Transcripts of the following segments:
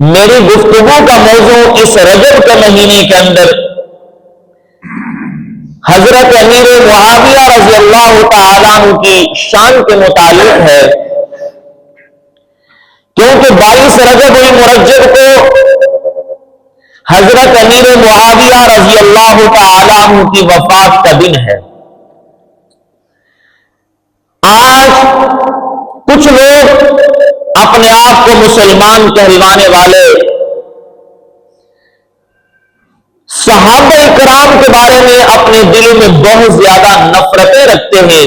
میری گفتگو کا موضوع اس رجب کے مہینے کے اندر حضرت امیر معاویہ رضی اللہ تعالیٰ عنہ کی شان کے متعلق ہے، کیونکہ 22 رجب المرجب کو حضرت امیر معاویہ رضی اللہ تعالیٰ عنہ کی وفات کا دن ہے۔ آج کچھ لوگ اپنے آپ کو مسلمان کہلوانے والے صحابہ کرام کے بارے میں اپنے دل میں بہت زیادہ نفرتیں رکھتے ہیں،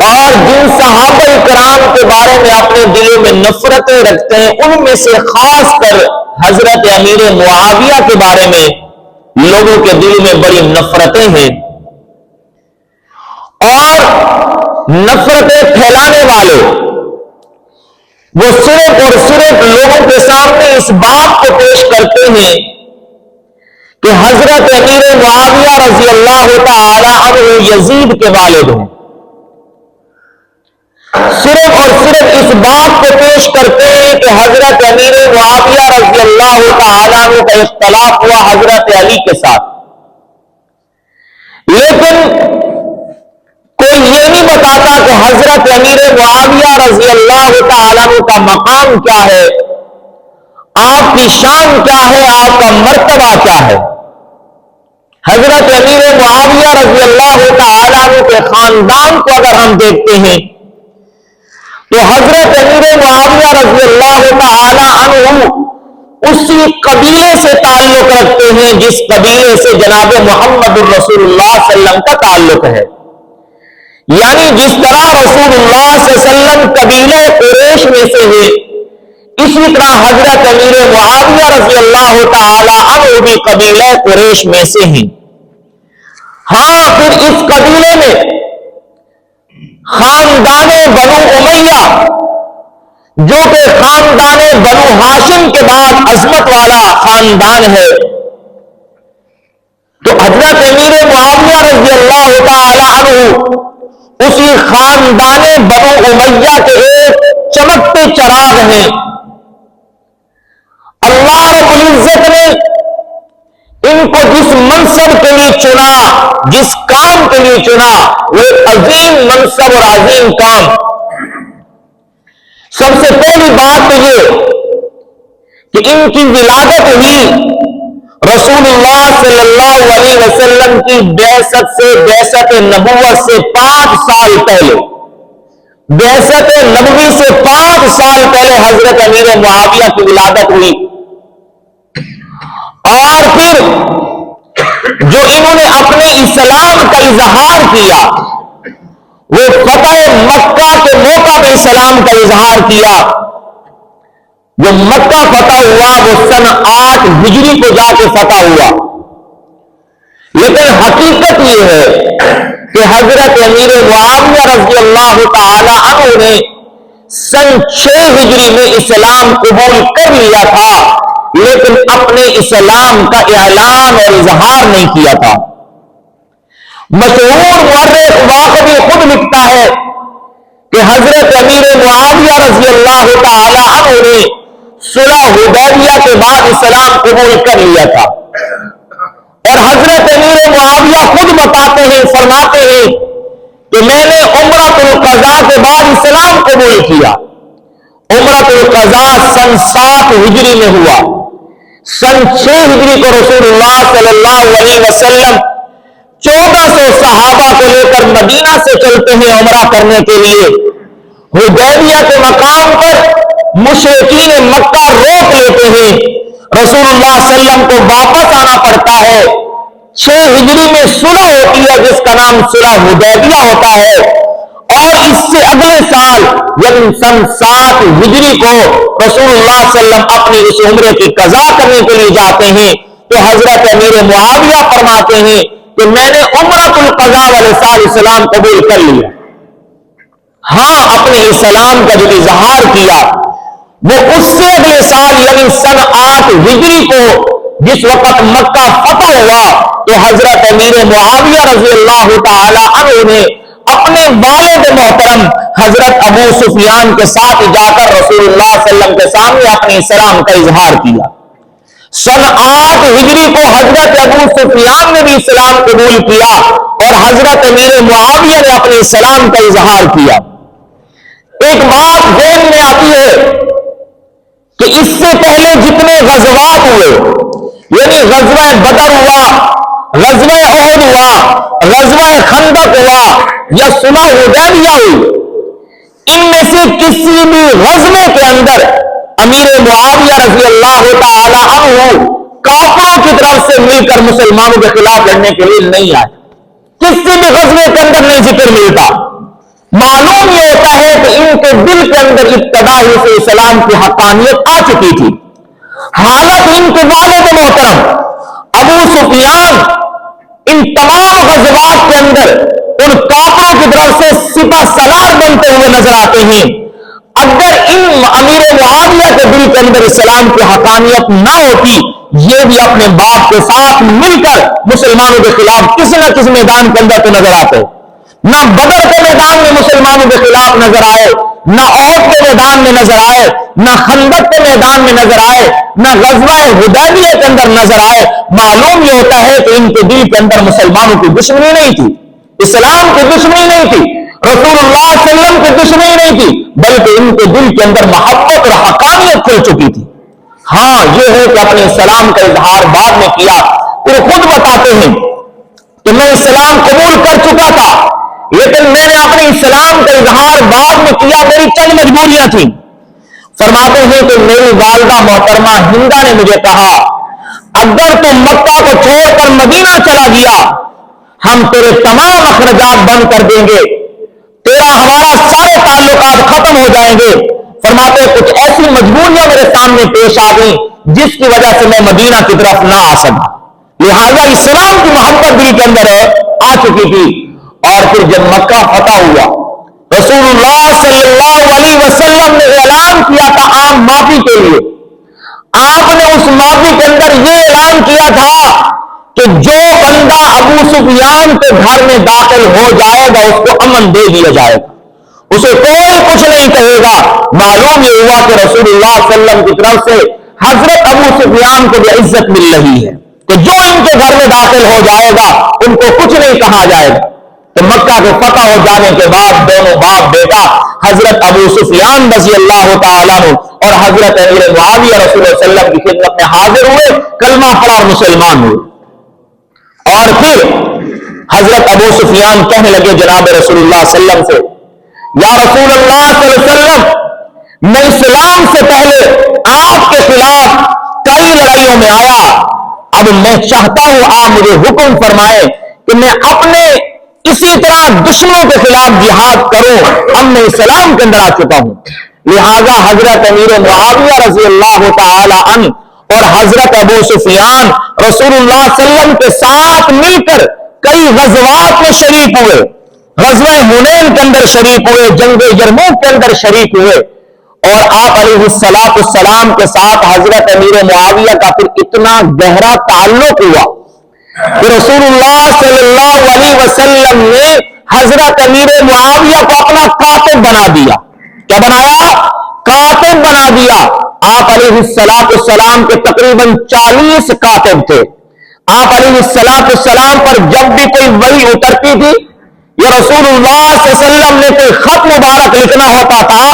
اور جن صحابہ کرام کے بارے میں اپنے دلوں میں نفرتیں رکھتے ہیں ان میں سے خاص کر حضرت امیر معاویہ کے بارے میں لوگوں کے دل میں بڑی نفرتیں ہیں، اور نفرتیں پھیلانے والے وہ صرف اور صرف لوگوں کے سامنے اس بات کو پیش کرتے ہیں کہ حضرت امیر معاویہ رضی اللہ تعالی عنہ یزید کے والد ہیں، صرف اور صرف اس بات کو پیش کرتے ہیں کہ حضرت امیر معاویہ رضی اللہ تعالی عنہ کا اختلاف ہوا حضرت علی کے ساتھ، لیکن کوئی یہ نہیں بتاتا کہ حضرت امیر معاویہ رضی اللہ تعالیٰ عنہ کا مقام کیا ہے، آپ کی شان کیا ہے، آپ کا مرتبہ کیا ہے۔ حضرت امیر معاویہ رضی اللہ تعالیٰ عنہ کے خاندان کو اگر ہم دیکھتے ہیں تو حضرت امیر معاویہ رضی اللہ تعالیٰ عنہ اسی قبیلے سے تعلق رکھتے ہیں جس قبیلے سے جناب محمد الرسول اللہ صلی اللہ علیہ وسلم کا تعلق ہے، یعنی جس طرح رسول اللہ صلی اللہ علیہ وسلم قبیلہ قریش میں سے ہے، اسی طرح حضرت امیر معاویہ رضی اللہ تعالی عنہ بھی قبیلہ قریش میں سے ہیں۔ ہاں، پھر اس قبیلے میں خاندان بنو امیہ جو کہ خاندان بنو ہاشم کے بعد عظمت والا خاندان ہے، تو حضرت امیر معاویہ رضی اللہ تعالی عنہ اسی خاندان بنو امیہ کے ایک چمکتے چراغ ہیں۔ اللہ رب العزت نے ان کو جس منصب کے لیے چنا، جس کام کے لیے چنا، وہ ایک عظیم منصب اور عظیم کام۔ سب سے پہلی بات تو یہ کہ ان کی ولادت ہوئی رسول اللہ صلی اللہ علیہ وسلم کی بعثت نبوت سے 5 سال پہلے، بعثت نبوی سے 5 سال پہلے حضرت امیر معاویہ کی ولادت ہوئی، اور پھر جو انہوں نے اپنے اسلام کا اظہار کیا وہ فتح مکہ کے موقع پہ اسلام کا اظہار کیا۔ جو مکہ فتح ہوا وہ سن 8 ہجری کو جا کے فتح ہوا، لیکن حقیقت یہ ہے کہ حضرت امیر معاویہ رضی اللہ تعالی عنہ نے سن 6 ہجری میں اسلام قبول کر لیا تھا، لیکن اپنے اسلام کا اعلان اور اظہار نہیں کیا تھا۔ مشہور مورخ واقعی خود لکھتا ہے کہ حضرت امیر معاویہ رضی اللہ تعالی عنہ نے صلح حدیبیہ کے بعد اسلام قبول کر لیا تھا، اور حضرت امیر معاویہ خود بتاتے ہیں، فرماتے ہیں کہ میں نے عمرۃ القضاء کے بعد اسلام قبول کیا۔ عمرۃ القضاء سن 7 ہجری میں ہوا، سن 6 ہجری کو رسول اللہ صلی اللہ علیہ وسلم 1400 صحابہ کو لے کر مدینہ سے چلتے ہیں عمرہ کرنے کے لیے۔ حدیبیہ کے مقام پر مشرکین مکہ روک لیتے ہیں، رسول اللہ صلی اللہ علیہ وسلم کو واپس آنا پڑتا ہے۔ 6 ہجری میں صلح ہوتی ہے جس کا نام صلح حدیبیہ ہوتا ہے، اور اس سے اگلے سال یعنی سن 7 ہجری کو رسول اللہ صلی اللہ علیہ وسلم اپنی اس عمرے کی قضا کرنے کے لیے جاتے ہیں، تو حضرت امیر معاویہ فرماتے ہیں کہ میں نے عمرۃ القضاء والے سال اسلام قبول کر لیا۔ ہاں، اپنے اسلام کا جو اظہار کیا وہ اس سے اگلے سال یعنی سن 8 ہجری کو جس وقت مکہ فتح ہوا تو حضرت امیر معاویہ رضی اللہ تعالی عنہ نے اپنے والد محترم حضرت ابو سفیان کے ساتھ جا کر رسول اللہ صلی اللہ علیہ وسلم کے سامنے اپنے اسلام کا اظہار کیا۔ سن 8 ہجری کو حضرت ابو سفیان نے بھی اسلام قبول کیا اور حضرت امیر معاویہ نے اپنے اسلام کا اظہار کیا۔ ایک بات ذہن میں آتی ہے کہ اس سے پہلے جتنے غزوات ہوئے، یعنی غزوہ بدر ہوا، غزوہ احد ہوا، غزوہ خندق ہوا یا صلح حدیبیہ ہوئی، ان میں سے کسی بھی غزوے کے اندر امیر معاویہ رضی اللہ تعالی عنہ کافروں کی طرف سے مل کر مسلمانوں کے خلاف لڑنے کے لیے نہیں آئے۔ کسی بھی غزوے کے اندر نہیں ذکر ملتا۔ معلوم یہ ہوتا ہے کہ ان کے دل کے اندر ابتدا ہی سے اسلام کی حقانیت آ چکی تھی۔ حالت ان کے والد محترم ابو سفیان ان تمام غزوات کے اندر ان کافروں کی طرف سے سپہ سالار بنتے ہوئے نظر آتے ہیں۔ اگر ان امیر معاویہ کے دل کے اندر اسلام کی حقانیت نہ ہوتی، یہ بھی اپنے باپ کے ساتھ مل کر مسلمانوں کے خلاف کسی نہ کسی میدان کے اندر تو نظر آتے۔ نہ بدر کے میدان میں مسلمانوں کے خلاف نظر آئے، نہ احد کے میدان میں نظر آئے، نہ خندق کے میدان میں نظر آئے، نہ غزوہ حدیبیہ کے اندر نظر آئے۔ معلوم یہ ہوتا ہے کہ ان کے دل کے اندر مسلمانوں کی دشمنی نہیں تھی، اسلام کی دشمنی نہیں تھی، رسول اللہ صلی اللہ علیہ وسلم کی دشمنی نہیں تھی، بلکہ ان کے دل کے اندر محبت اور حقانیت کھل چکی تھی۔ ہاں یہ ہے کہ اپنے اسلام کا اظہار بعد میں کیا، پھر خود بتاتے ہیں کہ میں اسلام قبول کر چکا تھا، لیکن میں نے اپنے اسلام کا اظہار بعد میں کیا، میری چند مجبوریاں تھیں۔ فرماتے ہیں کہ میری والدہ محترمہ ہندا نے مجھے کہا، اگر تم مکہ کو چھوڑ کر مدینہ چلا گیا، ہم تیرے تمام اخراجات بند کر دیں گے، تیرا ہمارا سارے تعلقات ختم ہو جائیں گے۔ فرماتے ہیں کچھ ایسی مجبوریاں میرے سامنے پیش آ گئی جس کی وجہ سے میں مدینہ کی طرف نہ آ سکا، لہذا اسلام کی محبت دل کے اندر آ چکی تھی۔ اور پھر جب مکہ فتح ہوا، رسول اللہ صلی اللہ علیہ وسلم نے اعلان کیا تھا عام معافی کے لیے۔ آپ نے اس معافی کے اندر یہ اعلان کیا تھا کہ جو بندہ ابو سفیان کے گھر میں داخل ہو جائے گا اس کو امن دے دیا جائے گا، اسے کوئی کچھ نہیں کہے گا۔ معلوم یہ ہوا کہ رسول اللہ صلی اللہ علیہ وسلم کی طرف سے حضرت ابو سفیان کو بھی عزت مل رہی ہے کہ جو ان کے گھر میں داخل ہو جائے گا ان کو کچھ نہیں کہا جائے گا۔ تو مکہ کے فتح ہو جانے کے بعد دونوں باپ بیٹا حضرت ابو سفیان رضی اللہ تعالیٰ عنہ اور حضرت امیر معاویہ رسول اللہ صلی اللہ علیہ وسلم کی خدمت میں حاضر ہوئے، کلمہ پڑھا اور مسلمان ہوئے۔ اور پھر حضرت ابو سفیان کہنے لگے جناب رسول اللہ صلی اللہ علیہ وسلم سے، یا رسول اللہ صلی اللہ علیہ وسلم، میں اسلام سے پہلے آپ کے خلاف کئی لڑائیوں میں آیا، اب میں چاہتا ہوں آپ مجھے حکم فرمائیں کہ میں اپنے اسی طرح دشمنوں کے خلاف جہاد کروں، اب میں اسلام کے اندر آ چکا ہوں۔ لہذا حضرت امیر معاویہ رضی اللہ تعالی عنہ اور حضرت ابو سفیان رسول اللہ صلی اللہ علیہ وسلم کے ساتھ مل کر کئی غزوات میں شریک ہوئے، غزوہ حنین کے اندر شریک ہوئے، جنگ یرموک کے اندر شریک ہوئے، اور آپ علیہ السلام کے ساتھ حضرت امیر معاویہ کا پھر اتنا گہرا تعلق ہوا کہ رسول اللہ صلی اللہ علیہ وسلم نے حضرت امیر معاویہ کو اپنا کاتب بنا دیا۔ کیا بنایا؟ کاتب بنا دیا۔ آپ علیہ السلام کے تقریباً 40 کاتب تھے۔ آپ علیہ السلام پر جب بھی کوئی وحی اترتی تھی یا رسول اللہ صلی اللہ علیہ وسلم نے کوئی خط مبارک لکھنا ہوتا تھا،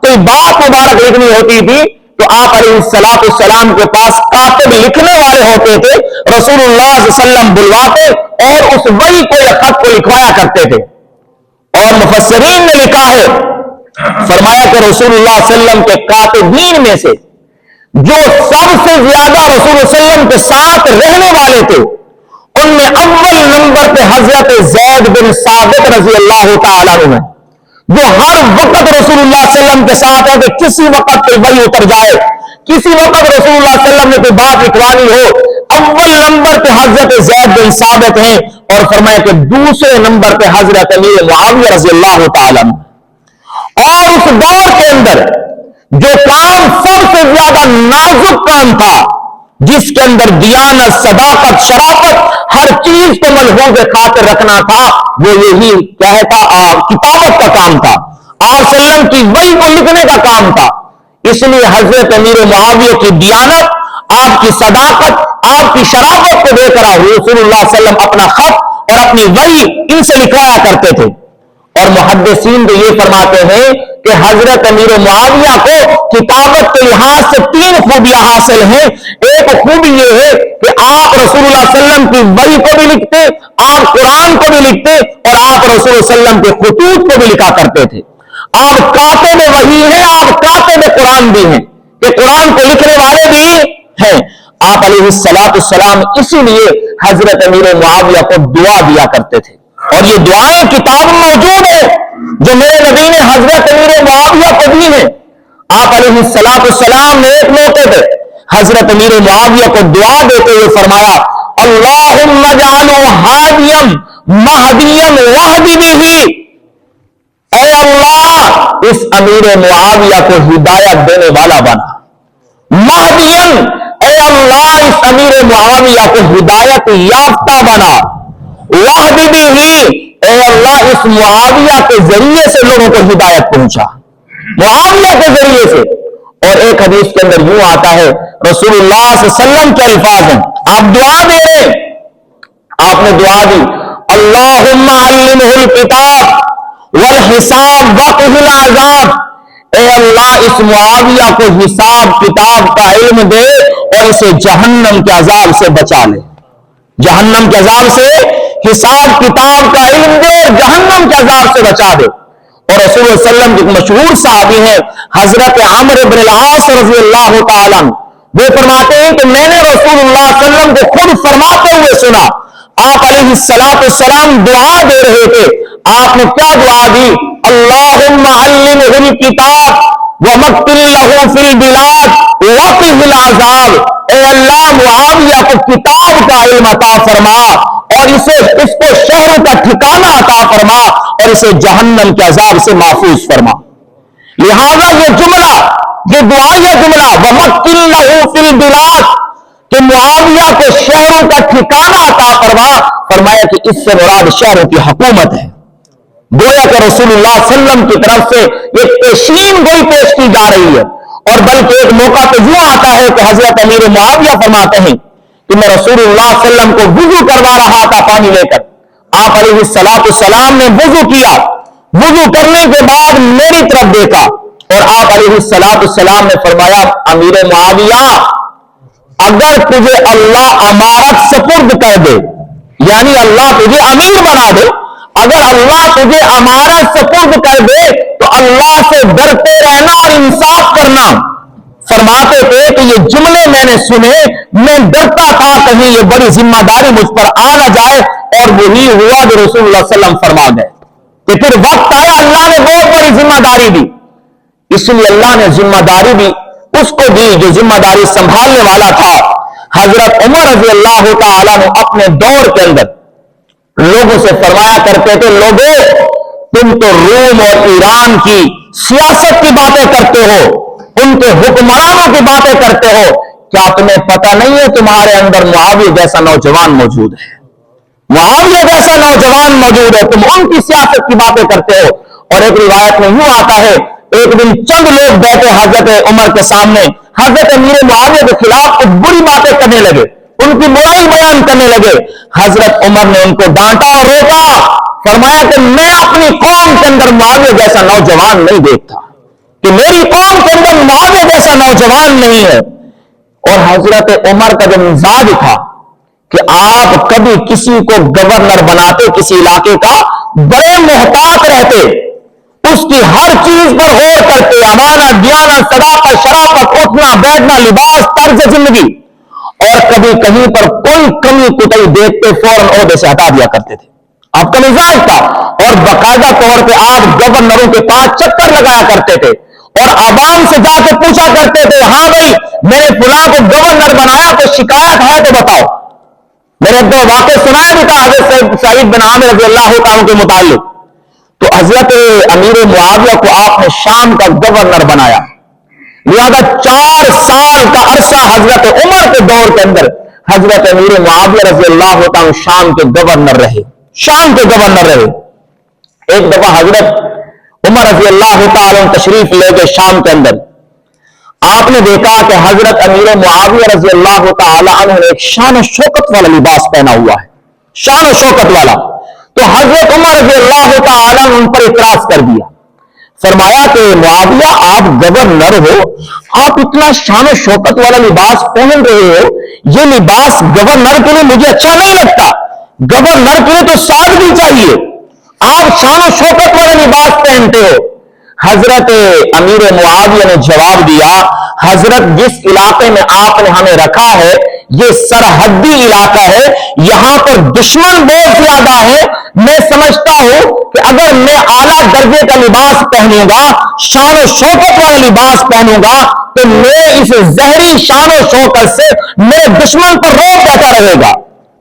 کوئی بات مبارک لکھنی ہوتی تھی، تو آپ علیہ السلام کے پاس کاتب لکھنے والے ہوتے تھے، رسول اللہ صلی اللہ علیہ وسلم بلواتے اور اس وحی کو یا خط کو لکھوایا کرتے تھے۔ اور مفسرین نے لکھا ہے، فرمایا کہ رسول اللہ صلی اللہ علیہ وسلم کے کاتبین میں سے جو سب سے زیادہ رسول اللہ صلی اللہ علیہ وسلم کے ساتھ رہنے والے تھے، ان میں اول نمبر پہ حضرت زید بن ثابت رضی اللہ تعالیٰ عنہ، جو ہر وقت رسول اللہ صلی اللہ علیہ وسلم کے ساتھ ہے کہ کسی وقت کوئی وحی اتر جائے، کسی وقت رسول اللہ صلی اللہ علیہ وسلم نے کوئی بات لکھوانی ہو، اول نمبر پہ حضرت زید بن ثابت ہیں، اور فرمایا کہ دوسرے نمبر پہ حضرت امیر معاویہ رضی اللہ تعالیٰ عنہ۔ اور اس دور کے اندر جو کام سب سے زیادہ نازک کام تھا، جس کے اندر دیانت، صداقت، شرافت، ہر چیز کو ملحوظ خاطر رکھنا تھا وہ یہی کیا ہے تھا، کتابت کا کام تھا، آپ صلی اللہ علیہ وسلم کی وحی کو لکھنے کا کام تھا۔ اس لیے حضرت امیر معاویہ کی دیانت، آپ کی صداقت، آپ کی شرافت کو دیکھ کر رسول اللہ صلی اللہ علیہ وسلم اپنا خط اور اپنی وحی ان سے لکھوایا کرتے تھے۔ اور محدثین تو یہ فرماتے ہیں کہ حضرت امیر معاویہ کو کتابت کے لحاظ سے 3 خوبیاں حاصل ہیں۔ ایک خوبی یہ ہے کہ آپ رسول اللہ صلی اللہ علیہ وسلم کی وحی کو بھی لکھتے، آپ قرآن کو بھی لکھتے، اور آپ رسول اللہ صلی اللہ علیہ وسلم کے خطوط کو بھی لکھا کرتے تھے۔ آپ کاتب وحی ہیں، آپ کاتب قرآن بھی ہیں، کہ قرآن کو لکھنے والے بھی ہیں۔ آپ علیہ السلام اسی لیے حضرت امیر معاویہ کو دعا دیا کرتے تھے، اور یہ دعائیں کتاب میں موجود ہیں جو میرے نبی نے حضرت امیر معاویہ کو دی ہیں۔ آپ علیہ السلام نے ایک موقع پہ حضرت امیر معاویہ کو دعا دیتے ہوئے فرمایا، اللہم اجعلہ ہادیا مہدیا واہد بہ، اے اللہ اس امیر معاویہ کو ہدایت دینے والا بنا، مہدیا اے اللہ اس امیر معاویہ کو ہدایت یافتہ بنا، واہد بہ اے اللہ اس معاویہ کے ذریعے سے لوگوں کو ہدایت پہنچا، معاویہ کے ذریعے سے۔ اور ایک حدیث کے اندر یوں آتا ہے، رسول اللہ صلی اللہ علیہ وسلم کے الفاظ ہیں، آپ دعا دے رہے، آپ نے دعا دی، اللہم علمہ الکتاب والحساب وقہ العذاب، اے اللہ اس معاویہ کو حساب کتاب کا علم دے اور اسے جہنم کے عذاب سے بچا لے، جہنم کے عذاب سے، حساب کتاب کا علم دے، جہنم کے عذاب سے بچا دے۔ اور رسول اللہ صلی اللہ علیہ وسلم جو مشہور صحابی ہیں حضرت عمرو بن العاص رضی اللہ تعالیٰ عنہ، وہ فرماتے ہیں کہ میں نے رسول اللہ صلی اللہ علیہ وسلم کو خود فرماتے ہوئے سنا، آپ علیہ السلام دعا دے رہے تھے، آپ نے کیا دعا دی، اللہم علمہ الکتاب ومکن لہ فی البلاد وقہ العذاب، اے اللہ معاویہ کو کتاب کا علم عطا فرما اور اس کو شہروں کا ٹھکانہ عطا فرما اور اسے جہنم کے عذاب سے محفوظ فرما۔ لہذا یہ جملہ، یہ دعائیہ جملہ ومکن لہ فی البلاد، کہ معاویہ کو شہروں کا ٹھکانہ عطا فرما، فرمایا کہ اس سے مراد شہروں کی حکومت ہے۔ گویا کہ رسول اللہ صلی اللہ علیہ وسلم کی طرف سے ایک پیشین گوئی پیش کی جا رہی ہے۔ اور بلکہ ایک موقع پہ یوں آتا ہے کہ حضرت امیر معاویہ فرماتے ہیں کہ میں رسول اللہ صلی اللہ علیہ وسلم کو وضو کروا رہا تھا پانی لے کر، آپ علیہ السلام نے وضو کیا، وضو کرنے کے بعد میری طرف دیکھا اور آپ علیہ السلام نے فرمایا، امیر معاویہ اگر تجھے اللہ امارت سپرد کر دے، یعنی اللہ تجھے امیر بنا دے، اگر اللہ تجھے امارت سپرد کر دے تو اللہ سے ڈرتے رہنا اور انصاف کرنا۔ فرماتے تھے کہ یہ جملے میں نے سنے، میں ڈرتا تھا کہیں یہ بڑی ذمہ داری مجھ پر آ نہ جائے، اور وہی ہوا جو رسول اللہ صلی اللہ علیہ وسلم فرما گئے کہ پھر وقت آیا، اللہ نے بہت بڑی ذمہ داری دی، اس لیے اللہ نے ذمہ داری بھی اس کو دی جو ذمہ داری سنبھالنے والا تھا۔ حضرت عمر رضی اللہ تعالیٰ نے اپنے دور کے اندر لوگوں سے فرمایا کرتے تھے، لوگوں تم تو روم اور ایران کی سیاست کی باتیں کرتے ہو، ان کے حکمرانوں کی باتیں کرتے ہو، کیا تمہیں پتہ نہیں ہے تمہارے اندر معاویہ جیسا نوجوان موجود ہے، معاویہ جیسا نوجوان موجود ہے، تم ان کی سیاست کی باتیں کرتے ہو۔ اور ایک روایت میں یوں آتا ہے، ایک دن چند لوگ بیٹھے حضرت عمر کے سامنے، حضرت امیر معاویہ کے خلاف کچھ بری باتیں کرنے لگے، ان کی برائی بیان کرنے لگے۔ حضرت عمر نے ان کو ڈانٹا اور روکا، فرمایا کہ میں اپنی قوم کے اندر معاویہ جیسا نوجوان نہیں دیکھتا، کہ میری قوم کے اندر معاویہ جیسا نوجوان نہیں ہے۔ اور حضرت عمر کا جو مزاج تھا کہ آپ کبھی کسی کو گورنر بناتے کسی علاقے کا، بڑے محتاط رہتے، اس کی ہر چیز پر غور کرتے، امانت، دیانت، صداقت، شرافت، اٹھنا بیٹھنا، لباس، طرز زندگی، اور کبھی کہیں پر کوئی کمی کوتاہی دیکھتے فوراً عہدے سے ہٹا دیا کرتے تھے، آپ کا مزاج تھا۔ اور باقاعدہ طور پہ آپ گورنروں کے پاس چکر لگایا کرتے تھے اور عوام سے جا کے پوچھا کرتے تھے، ہاں بھائی میں نے فلاں کو گورنر بنایا تو شکایت ہے تو بتاؤ۔ میں نے دو واقعہ سنایا بھی تھا حضرت سعید بن عامر رضی اللہ عنہ کے متعلق۔ تو حضرت امیر معاویہ کو آپ نے شام کا گورنر بنایا، لہذا 4 سال کا عرصہ حضرت عمر کے دور کے اندر حضرت امیر معاویہ رضی اللہ تعالیٰ شام کے گورنر رہے. شام کے گورنر رہے. ایک دفعہ حضرت عمر رضی اللہ تعالیٰ تشریف لے گئے شام کے اندر. آپ نے دیکھا کہ حضرت امیر معاویہ رضی اللہ تعالیٰ عنہ نے ایک شان و شوکت والا لباس پہنا ہوا ہے, شان و شوکت والا. تو حضرت عمر رضی اللہ تعالیٰ نے ان پر اعتراض کر دیا. فرمایا کہ معاویہ آپ گورنر ہو, آپ اتنا شان و شوکت والا لباس پہن رہے ہو, یہ لباس گورنر کے لیے مجھے اچھا نہیں لگتا. گورنر کے لیے تو سادگی چاہیے, آپ شان و شوکت والا لباس پہنتے ہو. حضرت امیر معاویہ نے جواب دیا, حضرت جس علاقے میں آپ نے ہمیں رکھا ہے یہ سرحدی علاقہ ہے, یہاں پر دشمن بہت زیادہ ہے. میں سمجھتا ہوں کہ اگر میں اعلیٰ درجے کا لباس پہنوں گا, شان و شوکت والا لباس پہنوں گا, تو میں اس زہری شان و شوکت سے میرے دشمن پر روب بیٹھا رہے گا,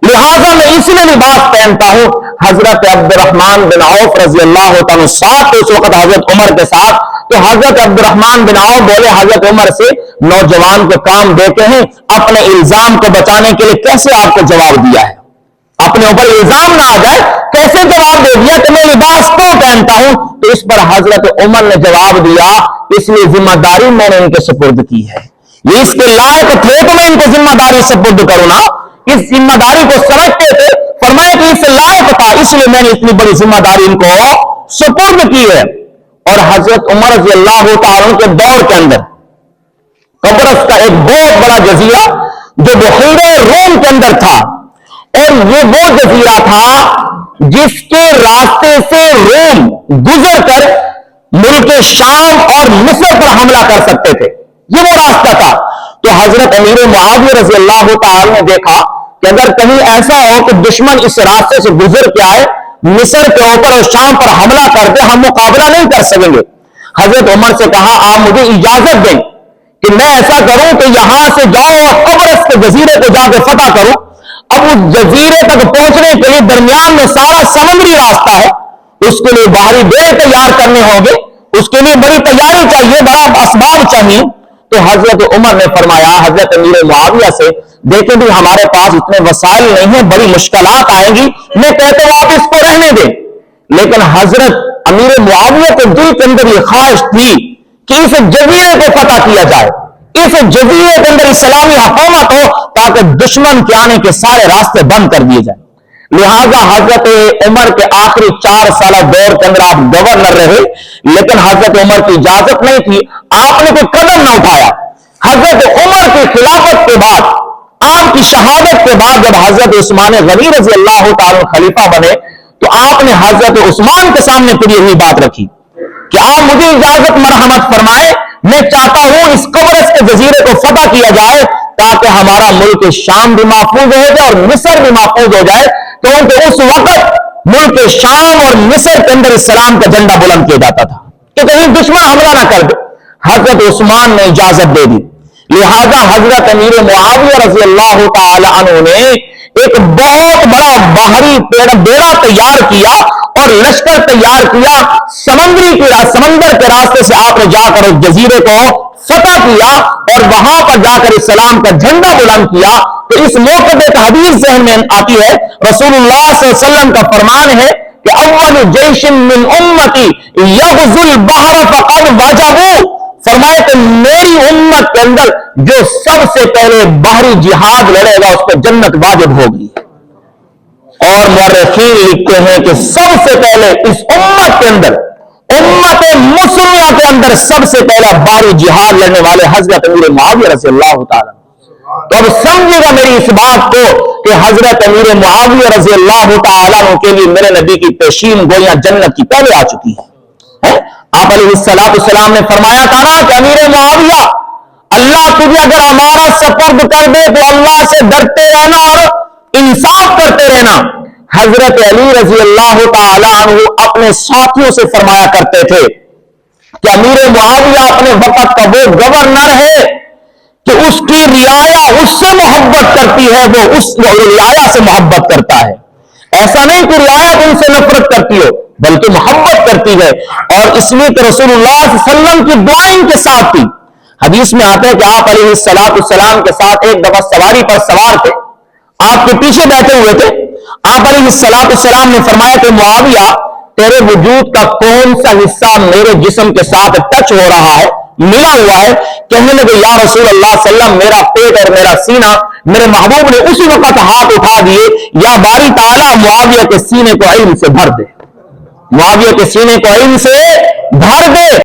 لہذا میں اس لیے لباس پہنتا ہوں. حضرت عبد الرحمن بن عوف رضی اللہ تعالیٰ ساتھ اس وقت حضرت عمر کے ساتھ. تو حضرت عبد الرحمن بن عوف بولے حضرت عمر سے, نوجوان کے کام دیتے ہیں, اپنے الزام کو بچانے کے لیے کیسے آپ کو جواب دیا ہے, اپنے اوپر الزام نہ آ جائے, کیسے جواب دے دیا کہ میں لباس کیوں پہنتا ہوں. تو اس پر حضرت عمر نے جواب دیا, اس لیے ذمہ داری میں نے ان کے سپرد کی ہے, یہ اس کے لائق تھے تو میں ان کو ذمہ داری سپرد کروں نا, اس ذمہ داری کو سمجھتے تھے. فرمایا کہ اس لائق تھا, اس لیے میں نے اتنی بڑی ذمہ داری ان کو سپرد کی ہے. اور حضرت عمر رضی اللہ تعالیٰ کے دور کے اندر قبرص کا ایک بہت بڑا جزیرہ جو بحیرہ روم کے اندر تھا, اور یہ وہ جزیرہ تھا جس کے راستے سے روم گزر کر ملک شام اور مصر پر حملہ کر سکتے تھے, یہ وہ راستہ تھا. تو حضرت امیر معاویہ رضی اللہ تعالیٰ نے دیکھا کہ اگر کہیں ایسا ہو کہ دشمن اس راستے سے گزر کے آئے, مصر کے اوپر اور شام پر حملہ کر دے, ہم مقابلہ نہیں کر سکیں گے. حضرت عمر سے کہا آپ مجھے اجازت دیں کہ میں ایسا کروں کہ یہاں سے جاؤں اور قبرص کے جزیرے کو جا کے فتح کروں. اب اس جزیرے تک پہنچنے کے لیے درمیان میں سارا سمندری راستہ ہے, اس کے لیے باہری بیڑ تیار کرنے ہوں گے, اس کے لیے بڑی تیاری چاہیے, بڑا اسباب چاہیے. تو حضرت عمر نے فرمایا حضرت امیر معاویہ سے, دیکھیں بھی ہمارے پاس اتنے وسائل نہیں ہیں, بڑی مشکلات آئیں گی, میں کہتا ہوں آپ اس کو رہنے دیں. لیکن حضرت امیر معاویہ کے دل کے اندر یہ خواہش تھی کہ اس جزیرے کو فتح کیا جائے, اس جزیرے کے اندر اسلامی حکومت ہو تاکہ دشمن کے آنے کے سارے راستے بند کر دیے جائیں. لہذا حضرت عمر کے آخری 4 سالہ دور کے اندر آپ گورنر رہے, لیکن حضرت عمر کی اجازت نہیں تھی, آپ نے کوئی قدم نہ اٹھایا. حضرت عمر کی خلافت کے بعد, آپ کی شہادت کے بعد جب حضرت عثمان غنی رضی اللہ تعالیٰ خلیفہ بنے, تو آپ نے حضرت عثمان کے سامنے پھر یہی بات رکھی کہ آپ مجھے اجازت مرحمت فرمائے, میں چاہتا ہوں اس قبرص کے جزیرے کو فتح کیا جائے تاکہ ہمارا ملک شام بھی محفوظ ہو جائے اور مصر بھی محفوظ ہو جائے. کیونکہ اس وقت ملک شام اور مصر کے اندر اسلام کا جھنڈا بلند کیا جاتا تھا کہ کہیں دشمن حملہ نہ کر دے. حضرت عثمان نے اجازت دے دی. لہذا حضرت امیر معاویہ رضی اللہ تعالی عنہ نے ایک بہت بڑا باہری بیڑا تیار کیا اور لشکر تیار کیا. سمندر کے راستے سے آپ نے جا کر اس جزیرے کو فتح کیا اور وہاں پر جا کر اسلام کا جھنڈا بلند کیا. تو اس موقع پہ ایک حدیث ذہن میں آتی ہے, رسول اللہ صلی اللہ علیہ وسلم کا فرمان ہے کہ اول جیش من امتی یغزو البحر فقد وجبوا, فرمائے کہ میری امت کے اندر جو سب سے پہلے باہری جہاد لڑے گا اس پہ جنت واجب ہوگی. اور مورخین لکھتے ہیں کہ سب سے پہلے اس امت کے اندر, امت مسلمہ کے اندر سب سے پہلا باہری جہاد لڑنے والے حضرت امیر معاویہ رضی اللہ تعالی. تو اب سمجھے گا میری اس بات کو کہ حضرت امیر معاویہ رضی اللہ تعالیٰ کے لیے میرے نبی کی پیشین گویاں جنت کی پہلے آ چکی ہے. آپ علیہ السلام نے فرمایا تھا نا کہ امیر معاویہ, اللہ تجھے اگر ہمارا سپرد کر دے تو اللہ سے ڈرتے رہنا اور انصاف کرتے رہنا. حضرت علی رضی اللہ تعالیٰ عنہ اپنے ساتھیوں سے فرمایا کرتے تھے کہ امیر معاویہ اپنے وقت کا وہ گورنر ہے کہ اس کی رعایا اس سے محبت کرتی ہے, وہ اس رعایا سے محبت کرتا ہے. ایسا نہیں کہ رعایا ان سے نفرت کرتی ہو بلکہ محبت کرتی ہے. اور اس لیے کہ رسول اللہ صلی اللہ علیہ وسلم کی دعائیں ان کے ساتھ تھی. حدیث میں آتا ہے کہ آپ علیہ السلام کے ساتھ ایک دفعہ سواری پر سوار تھے, آپ کے پیچھے بیٹھے ہوئے تھے. آپ علیہ السلام نے فرمایا کہ معاویہ تیرے وجود کا کون سا حصہ میرے جسم کے ساتھ ٹچ ہو رہا ہے, ملا ہوا ہے؟ کہنے لگے یا رسول اللہ صلی اللہ علیہ وسلم میرا پیٹ اور میرا سینہ. میرے محبوب نے اسی وقت ہاتھ اٹھا دیے, یا باری تعالیٰ معاویہ کے سینے کو علم سے بھر دے, معاویہ کے سینے کو علم سے بھر دے.